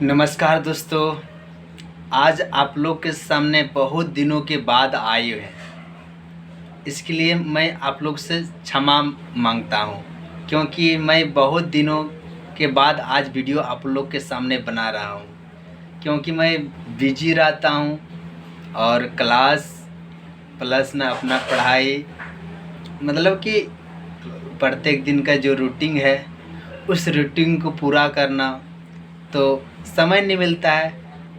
नमस्कार दोस्तों। आज आप लोग के सामने बहुत दिनों के बाद आए हैं। इसके लिए मैं आप लोग से क्षमा मांगता हूं, क्योंकि मैं बहुत दिनों के बाद आज वीडियो आप लोग के सामने बना रहा हूं, क्योंकि मैं बिजी रहता हूं और क्लास प्लस में अपना पढ़ाई, मतलब कि प्रत्येक दिन का जो रूटीन है उस रूटीन को पूरा करना, तो समय नहीं मिलता है।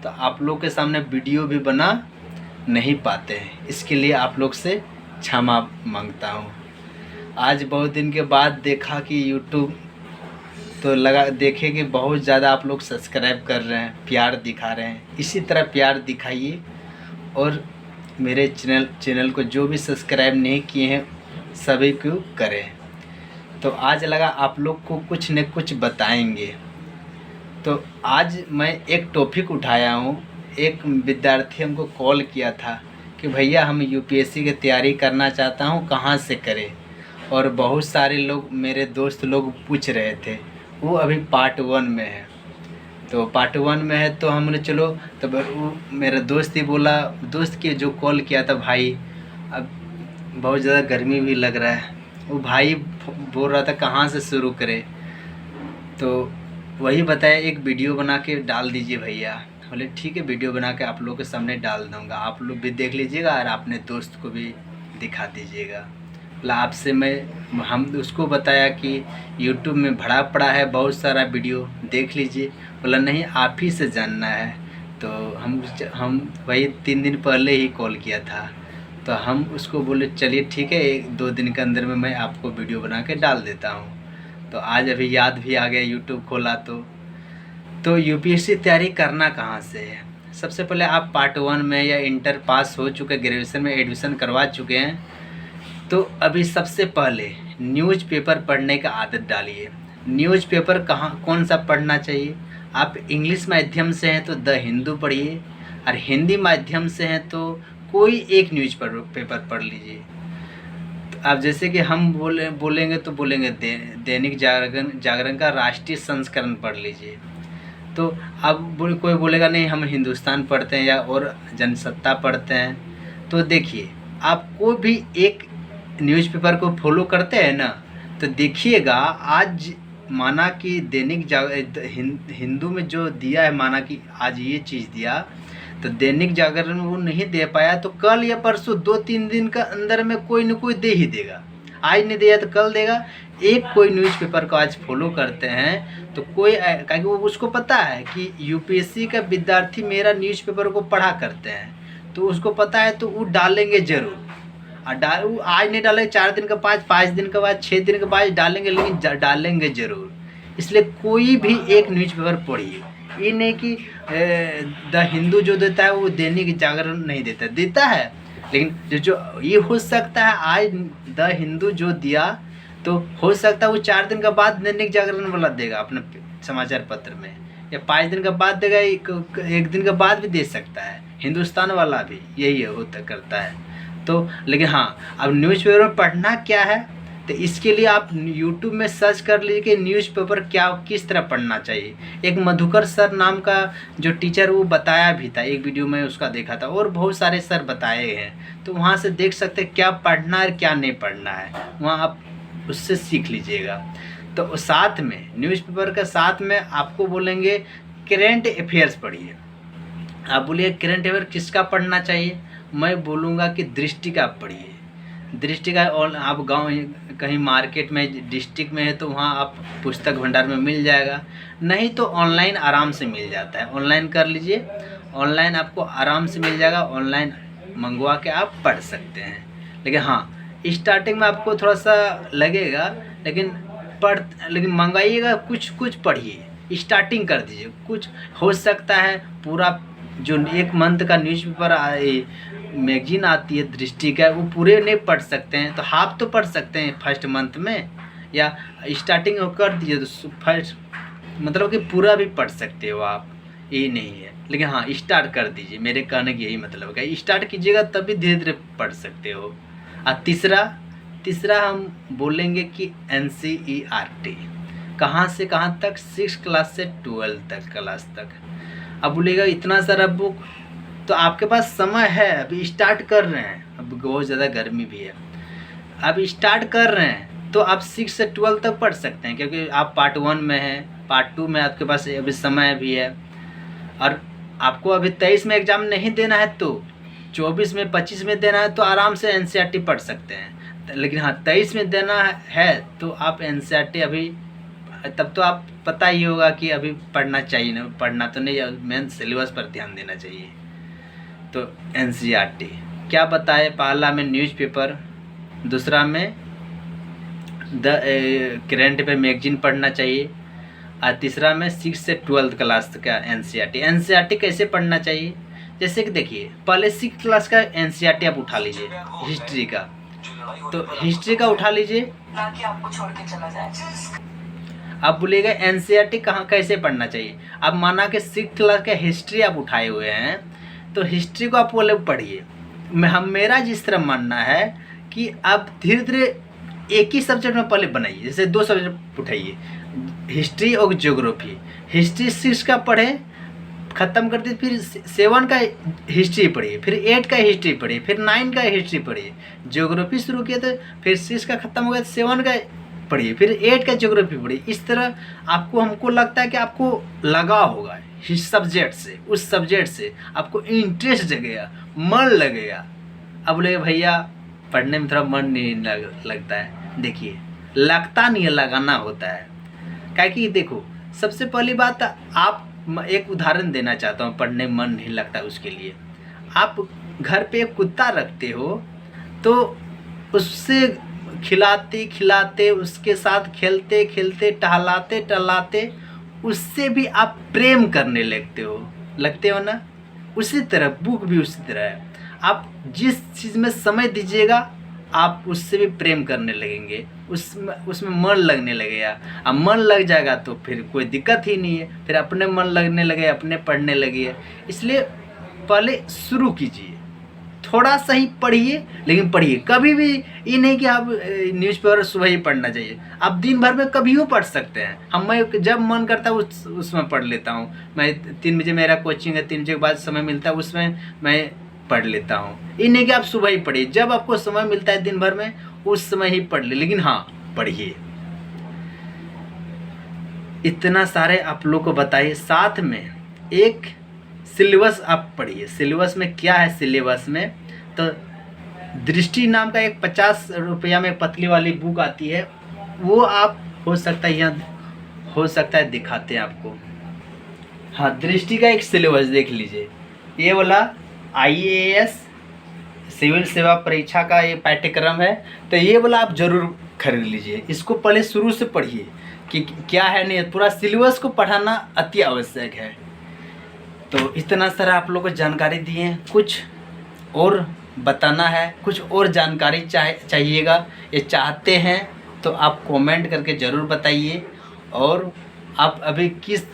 तो आप लोग के सामने वीडियो भी बना नहीं पाते हैं। इसके लिए आप लोग से क्षमा मांगता हूँ। आज बहुत दिन के बाद देखा कि यूट्यूब तो लगा देखे कि बहुत ज़्यादा आप लोग सब्सक्राइब कर रहे हैं, प्यार दिखा रहे हैं। इसी तरह प्यार दिखाइए और मेरे चैनल को जो भी सब्सक्राइब नहीं किए हैं सभी को करें। तो आज लगा आप लोग को कुछ न कुछ बताएंगे। तो आज मैं एक टॉपिक उठाया हूँ। एक विद्यार्थी हमको कॉल किया था कि भैया हम यूपीएससी की तैयारी करना चाहता हूँ, कहाँ से करें। और बहुत सारे लोग, मेरे दोस्त लोग पूछ रहे थे। वो अभी पार्ट 1 में है। तो पार्ट 1 में है तो हमने चलो, तब वो मेरा दोस्त ही बोला, दोस्त के जो कॉल किया था, भाई अब बहुत ज़्यादा गर्मी भी लग रहा है। वो भाई बोल रहा था कहाँ से शुरू करें। तो वही बताया, एक वीडियो बना के डाल दीजिए भैया। बोले ठीक है, वीडियो बना के आप लोगों के सामने डाल दूँगा, आप लोग भी देख लीजिएगा और अपने दोस्त को भी दिखा दीजिएगा। बोला आपसे हम उसको बताया कि यूट्यूब में भरा पड़ा है बहुत सारा वीडियो, देख लीजिए। बोला नहीं, आप ही से जानना है। तो हम वही 3 दिन पहले ही कॉल किया था। तो हम उसको बोले चलिए ठीक है, 1-2 दिन के अंदर में मैं आपको वीडियो बना के डाल देता हूँ। तो आज अभी याद भी आ गया, यूट्यूब खोला तो यूपीएससी तैयारी करना कहाँ से है। सबसे पहले आप पार्ट 1 में या इंटर पास हो चुके, ग्रेजुएशन में एडमिशन करवा चुके हैं, तो अभी सबसे पहले न्यूज़पेपर पढ़ने का आदत डालिए। न्यूज़पेपर कौन सा पढ़ना चाहिए। आप इंग्लिश माध्यम से हैं तो द हिंदू पढ़िए, और हिंदी माध्यम से हैं तो कोई एक पेपर पढ़ लीजिए। अब जैसे कि हम बोलेंगे तो बोलेंगे दैनिक जागरण का राष्ट्रीय संस्करण पढ़ लीजिए। तो अब कोई बोलेगा नहीं हम हिंदुस्तान पढ़ते हैं या और जनसत्ता पढ़ते हैं। तो देखिए, आप कोई भी एक न्यूज़पेपर को फॉलो करते हैं ना, तो देखिएगा आज माना कि हिंदू में जो दिया है, माना कि आज ये चीज़ दिया, तो दैनिक जागरण वो नहीं दे पाया, तो कल या परसों 2-3 दिन का अंदर में कोई न कोई दे ही देगा। आज नहीं दिया तो कल देगा। एक कोई न्यूज़पेपर को आज फॉलो करते हैं तो कोई, क्योंकि वो उसको पता है कि यूपीएससी का विद्यार्थी मेरा न्यूज़पेपर को पढ़ा करते हैं, तो उसको पता है, तो वो डालेंगे ज़रूर। और वो आज नहीं डालेंगे, 4 दिन के बाद, 5 दिन के बाद, 6 दिन के बाद डालेंगे, लेकिन डालेंगे ज़रूर। इसलिए कोई भी एक न्यूज़पेपर पढ़िए। ये नहीं कि द हिंदू जो देता है वो दैनिक जागरण नहीं देता है। लेकिन जो ये हो सकता है, आज द हिंदू जो दिया, तो हो सकता है वो 4 दिन के बाद दैनिक जागरण वाला देगा अपने समाचार पत्र में, या 5 दिन के बाद देगा, एक दिन के बाद भी दे सकता है। हिंदुस्तान वाला भी यही होता करता है। तो लेकिन हाँ, अब न्यूज़पेपर में पढ़ना क्या है, तो इसके लिए आप यूट्यूब में सर्च कर लीजिए कि न्यूज़पेपर किस तरह पढ़ना चाहिए। एक मधुकर सर नाम का जो टीचर, वो बताया भी था, एक वीडियो में उसका देखा था, और बहुत सारे सर बताए हैं। तो वहाँ से देख सकते हैं क्या पढ़ना है क्या नहीं पढ़ना है, वहाँ आप उससे सीख लीजिएगा। तो साथ में न्यूज़पेपर के साथ में आपको बोलेंगे करेंट अफेयर्स पढ़िए। आप बोलिए करेंट अफेयर किसका पढ़ना चाहिए, मैं बोलूँगा कि दृष्टि का पढ़िए। दृष्टि का, और आप गांव कहीं मार्केट में डिस्ट्रिक्ट में है तो वहाँ आप पुस्तक भंडार में मिल जाएगा, नहीं तो ऑनलाइन आराम से मिल जाता है। ऑनलाइन कर लीजिए, ऑनलाइन आपको आराम से मिल जाएगा, ऑनलाइन मंगवा के आप पढ़ सकते हैं। लेकिन हाँ, स्टार्टिंग में आपको थोड़ा सा लगेगा, लेकिन मंगवाइएगा, कुछ पढ़िए, स्टार्टिंग कर दीजिए। कुछ हो सकता है पूरा जो 1 मंथ का न्यूज़पेपर मैगजीन आती है दृष्टि का, वो पूरे नहीं पढ़ सकते हैं, तो हाफ तो पढ़ सकते हैं फर्स्ट मंथ में, या स्टार्टिंग कर दीजिए तो फर्स्ट, मतलब कि पूरा भी पढ़ सकते हो आप, यही नहीं है। लेकिन हाँ, स्टार्ट कर दीजिए, मेरे कहने की यही मतलब है, स्टार्ट कीजिएगा तभी धीरे धीरे पढ़ सकते हो। और तीसरा हम बोलेंगे कि NCERT कहाँ से कहाँ तक? 6 क्लास से 12 तक क्लास तक। अब बोलेगा इतना सारा बुक, तो आपके पास समय है, अभी स्टार्ट कर रहे हैं, अब बहुत ज़्यादा गर्मी भी है, अब स्टार्ट कर रहे हैं तो आप 6 से 12 तक पढ़ सकते हैं, क्योंकि आप पार्ट 1 में हैं, पार्ट 2 में आपके पास अभी समय भी है। और आपको अभी 23 में एग्ज़ाम नहीं देना है तो 24 में 25 में देना है तो आराम से NCERT पढ़ सकते हैं। लेकिन हाँ 23 में देना है तो आप NCERT अभी, तब तो आप पता ही होगा कि अभी पढ़ना चाहिए ना, पढ़ना तो नहीं, मेन सिलेबस पर ध्यान देना चाहिए। तो NCERT क्या बताए? पहला में न्यूज़पेपर, दूसरा में द करंट पे मैगजीन पढ़ना चाहिए, और तीसरा में 6 से 12 क्लास का NCERT कैसे पढ़ना चाहिए? जैसे कि देखिए, पहले 6 क्लास का NCERT आप उठा लीजिए, हिस्ट्री का, तो हिस्ट्री का उठा लीजिए, ताकि आपको छोड़ के चला जाए। आप बोलिएगा NCERT कहाँ कैसे पढ़ना चाहिए? अब माना कि 6 क्लास का हिस्ट्री आप उठाए हुए हैं, तो हिस्ट्री को आप पहले पढ़िए। मेरा जिस तरह मानना है कि आप धीरे धीरे एक ही सब्जेक्ट में पहले बनाइए, जैसे 2 सब्जेक्ट उठाइए, हिस्ट्री और ज्योग्राफी। हिस्ट्री 6 का पढ़े, ख़त्म कर दी, फिर 7 का हिस्ट्री पढ़िए, फिर 8 का हिस्ट्री पढ़िए, फिर 9 का हिस्ट्री पढ़िए। ज्योग्राफी शुरू किया तो फिर 6 का ख़त्म हो गया तो 7 का पढ़िए, फिर 8 का ज्योग्राफी पढ़िए। इस तरह आपको, हमको लगता है कि आपको लगा होगा इस सब्जेक्ट से, उस सब्जेक्ट से आपको इंटरेस्ट जगेगा, मन लगेगा। अब बोले भैया पढ़ने में थोड़ा मन नहीं लगता है, देखिए लगता नहीं है, लगाना होता है। क्या कि देखो, सबसे पहली बात, आप एक उदाहरण देना चाहता हूँ, पढ़ने में मन नहीं लगता उसके लिए। आप घर पे एक कुत्ता रखते हो तो उससे खिलाते खिलाते, उसके साथ खेलते खेलते, टहलाते टहलाते उससे भी आप प्रेम करने लगते हो ना। उसी तरह बुक भी उसी तरह है, आप जिस चीज़ में समय दीजिएगा आप उससे भी प्रेम करने लगेंगे, उसमें मन लगने लगेगा। अब मन लग जाएगा तो फिर कोई दिक्कत ही नहीं है, फिर अपने मन लगने लगे, अपने पढ़ने लगे। इसलिए पहले शुरू कीजिए, थोड़ा सा ही पढ़िए, लेकिन पढ़िए। कभी भी ये नहीं कि आप न्यूज़पेपर सुबह ही पढ़ना चाहिए, आप दिन भर में कभी भी पढ़ सकते हैं। मैं जब मन करता है उसमें पढ़ लेता हूँ। मैं 3 बजे मेरा कोचिंग है, 3 बजे के बाद समय मिलता है, उसमें मैं पढ़ लेता हूँ। ये नहीं कि आप सुबह ही पढ़िए, जब आपको समय मिलता है दिन भर में उस समय ही पढ़ ले, लेकिन हाँ पढ़िए। इतना सारे आप लोग को बताइए, साथ में एक सिलेबस आप पढ़िए। सिलेबस में क्या है? सिलेबस में तो दृष्टि नाम का एक 50 रुपया में पतली वाली बुक आती है, वो आप हो सकता है यहाँ हो सकता है दिखाते हैं आपको। हाँ, दृष्टि का एक सिलेबस देख लीजिए, ये वाला IAS सिविल सेवा परीक्षा का ये पाठ्यक्रम है, तो ये वाला आप ज़रूर खरीद लीजिए। इसको पहले शुरू से पढ़िए कि क्या है, नहीं पूरा सिलेबस को पढ़ाना अति आवश्यक है। तो इतना सारा आप लोगों को जानकारी दिए, कुछ और बताना है, कुछ और जानकारी चाहिएगा, ये चाहते हैं तो आप कमेंट करके ज़रूर बताइए। और आप अभी किस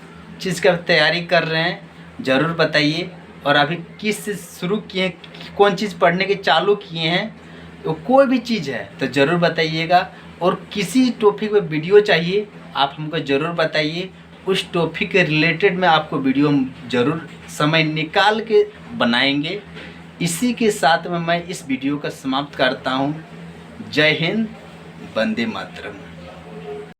चीज़ का तैयारी कर रहे हैं ज़रूर बताइए, और अभी किस चीज़ शुरू किए हैं, कौन चीज़ पढ़ने के चालू किए हैं, तो कोई भी चीज़ है तो ज़रूर बताइएगा। और किसी टॉपिक पे वीडियो चाहिए आप हमको ज़रूर बताइए, उस टॉपिक के रिलेटेड में आपको वीडियो ज़रूर समय निकाल के बनाएंगे। इसी के साथ में मैं इस वीडियो का समाप्त करता हूँ। जय हिंद, वंदे मातरम।